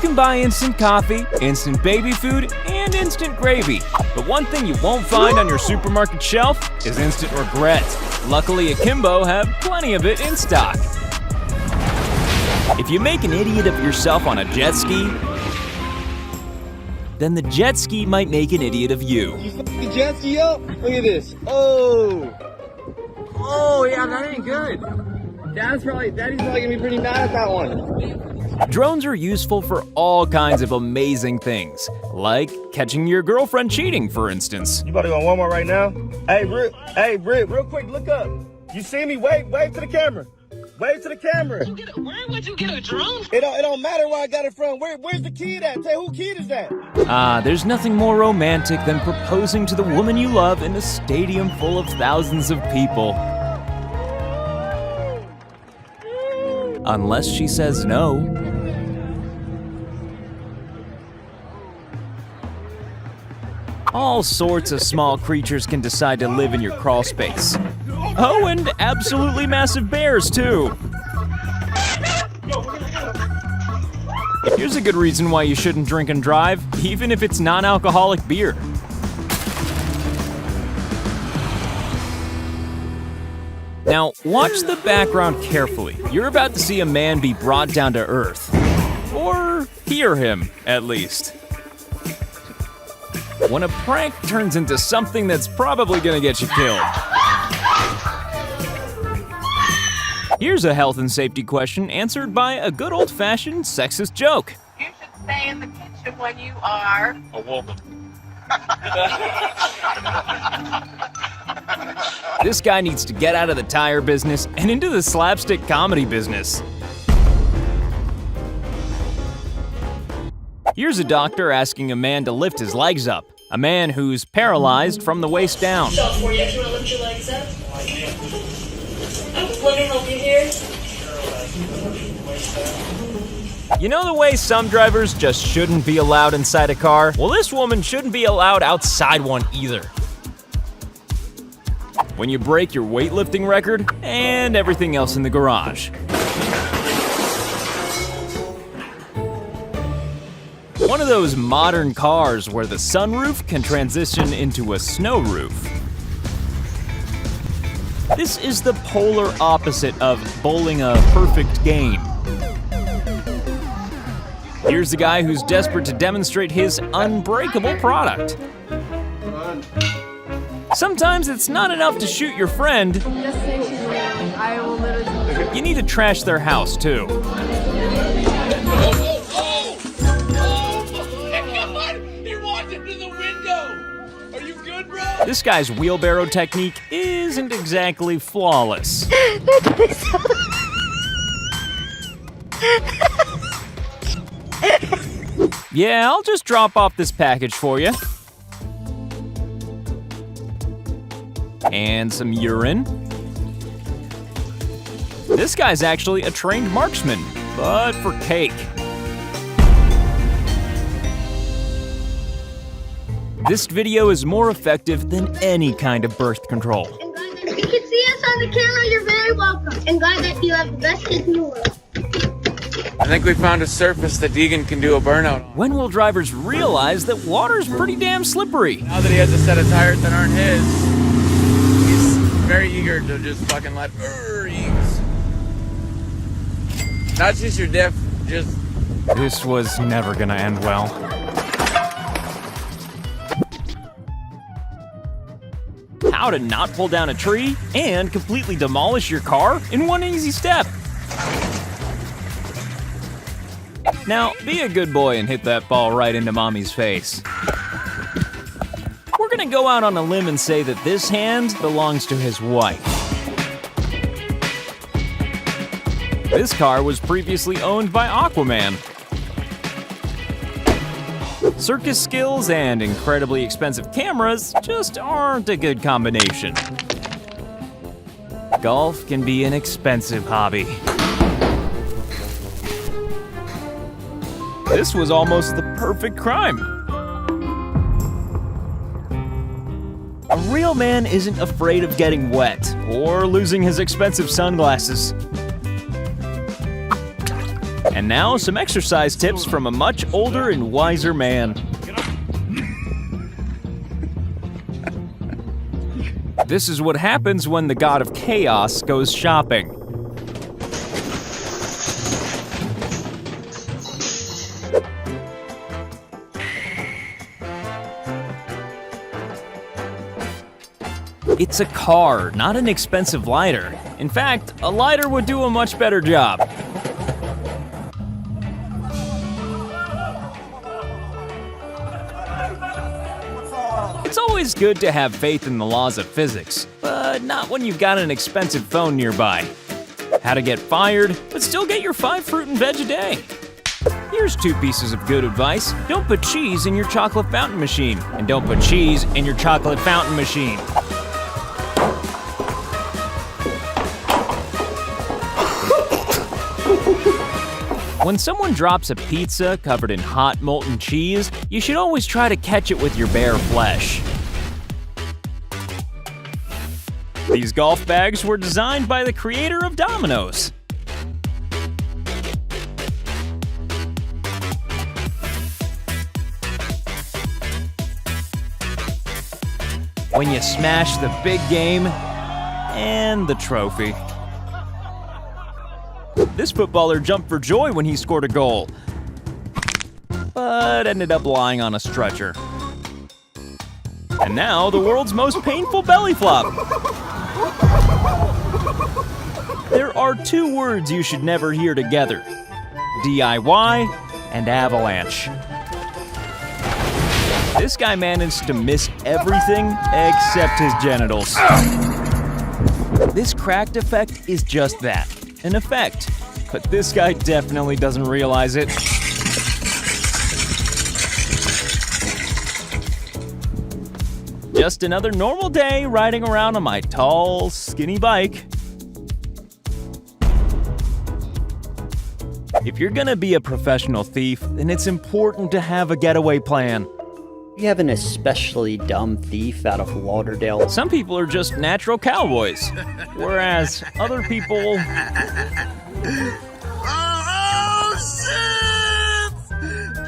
can buy instant coffee, instant baby food, and instant gravy. But one thing you won't find on your supermarket shelf is instant regret. Luckily, Akimbo have plenty of it in stock. If you make an idiot of yourself on a jet ski, then the jet ski might make an idiot of you. You fucked the jet ski up? Look at this. Oh! Oh, yeah, that ain't good. Daddy's probably gonna be pretty mad at that one. Drones are useful for all kinds of amazing things, like catching your girlfriend cheating, for instance. You about to go on Walmart right now? Hey, Britt, real quick, look up. You see me? Wave to the camera. Wave to the camera. Where would you get a drone? It don't matter where I got it from. Where's the kid at? Tell who kid is that? There's nothing more romantic than proposing to the woman you love in a stadium full of thousands of people. Unless she says no. All sorts of small creatures can decide to live in your crawl space. Oh, and absolutely massive bears, too. Here's a good reason why you shouldn't drink and drive, even if it's non-alcoholic beer. Now, watch the background carefully. You're about to see a man be brought down to earth. Or hear him, at least. When a prank turns into something that's probably gonna get you killed. Here's a health and safety question answered by a good old-fashioned sexist joke. You should stay in the kitchen when you are A woman. This guy needs to get out of the tire business and into the slapstick comedy business. Here's a doctor asking a man to lift his legs up. A man who's paralyzed from the waist down. Shot for you. Do you want to lift your legs up? Let me help you here. You know the way some drivers just shouldn't be allowed inside a car? Well, this woman shouldn't be allowed outside one either. When you break your weightlifting record and everything else in the garage. One of those modern cars where the sunroof can transition into a snow roof. This is the polar opposite of bowling a perfect game. Here's the guy who's desperate to demonstrate his unbreakable product. Sometimes it's not enough to shoot your friend. Just say she's wrong. I will literally. You need to trash their house too. This guy's wheelbarrow technique isn't exactly flawless. Yeah, I'll just drop off this package for you. And some urine. This guy's actually a trained marksman, but for cake. This video is more effective than any kind of birth control. And glad that you can see us on the camera, you're very welcome. And glad that you have the best kids in the world. I think we found a surface that Deegan can do a burnout on. When will drivers realize that water's pretty damn slippery? Now that he has a set of tires that aren't his, he's very eager to just fucking let ease. Not just your diff, just... This was never gonna end well. How to not pull down a tree and completely demolish your car in one easy step. Now, be a good boy and hit that ball right into mommy's face. We're gonna go out on a limb and say that this hand belongs to his wife. This car was previously owned by Aquaman. Circus skills and incredibly expensive cameras just aren't a good combination. Golf can be an expensive hobby. This was almost the perfect crime. A real man isn't afraid of getting wet or losing his expensive sunglasses. And now, some exercise tips from a much older and wiser man. This is what happens when the god of chaos goes shopping. It's a car, not an expensive lighter. In fact, a lighter would do a much better job. It's always good to have faith in the laws of physics, but not when you've got an expensive phone nearby. How to get fired, but still get your 5 fruit and veg a day. Here's 2 pieces of good advice. Don't put cheese in your chocolate fountain machine, and don't put cheese in your chocolate fountain machine. When someone drops a pizza covered in hot molten cheese, you should always try to catch it with your bare flesh. These golf bags were designed by the creator of Domino's. When you smash the big game and the trophy. This footballer jumped for joy when he scored a goal, but ended up lying on a stretcher. And now, the world's most painful belly flop. There are 2 words you should never hear together: DIY and avalanche. This guy managed to miss everything except his genitals. This cracked effect is just that, an effect. But this guy definitely doesn't realize it. Just another normal day riding around on my tall, skinny bike. If you're gonna be a professional thief, then it's important to have a getaway plan. We have an especially dumb thief out of Lauderdale. Some people are just natural cowboys, whereas other people... Oh, shit!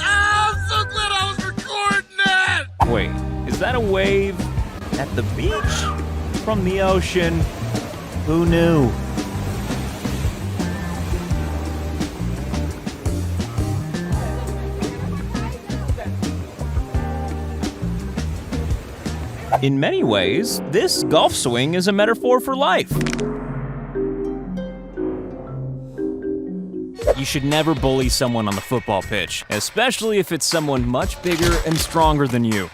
I'm so glad I was recording that! Wait, is that a wave at the beach? From the ocean? Who knew? In many ways, this golf swing is a metaphor for life. You should never bully someone on the football pitch, especially if it's someone much bigger and stronger than you.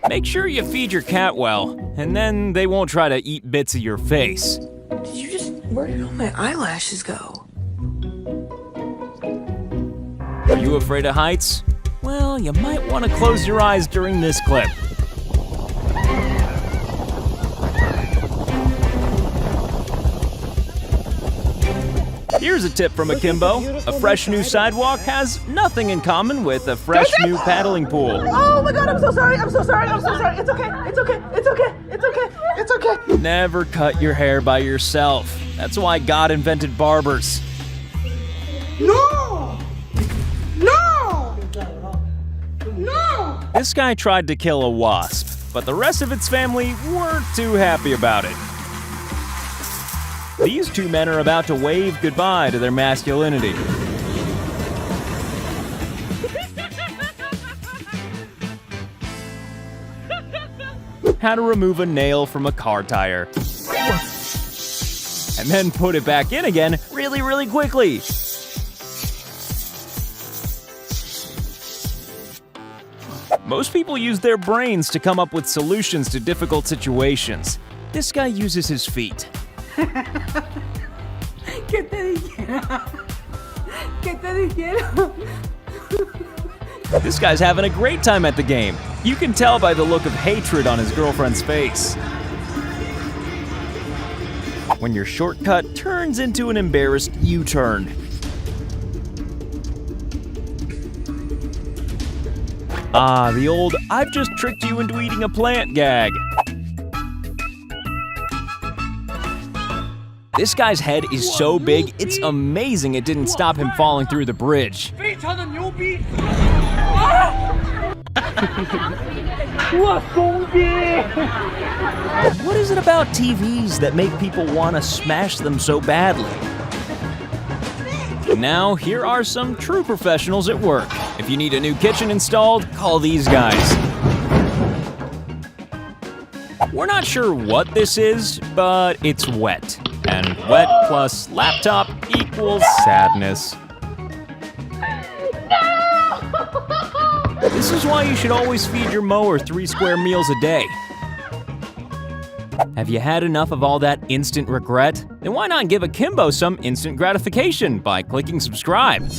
Make sure you feed your cat well, and then they won't try to eat bits of your face. Where did all my eyelashes go? Are you afraid of heights? Well, you might want to close your eyes during this clip. Here's a tip from Akimbo. A fresh new sidewalk has nothing in common with a fresh new paddling pool. Oh my god, I'm so sorry. I'm so sorry. I'm so sorry. It's okay. It's okay. It's okay. It's okay. It's okay. Never cut your hair by yourself. That's why God invented barbers. No! No! No! This guy tried to kill a wasp, but the rest of its family weren't too happy about it. These 2 men are about to wave goodbye to their masculinity. How to remove a nail from a car tire. And then put it back in again really, really quickly. Most people use their brains to come up with solutions to difficult situations. This guy uses his feet. ¿Qué te dijeron? ¿Qué te dijeron? This guy's having a great time at the game. You can tell by the look of hatred on his girlfriend's face. When your shortcut turns into an embarrassed U-turn. Ah, the old "I've just tricked you into eating a plant" gag. This guy's head is so big, it's amazing it didn't stop him falling through the bridge. What is it about TVs that make people want to smash them so badly? And now, here are some true professionals at work. If you need a new kitchen installed, call these guys. We're not sure what this is, but it's wet. And wet plus laptop equals sadness. This is why you should always feed your mower 3 square meals a day. Have you had enough of all that instant regret? Then why not give Akimbo some instant gratification by clicking subscribe?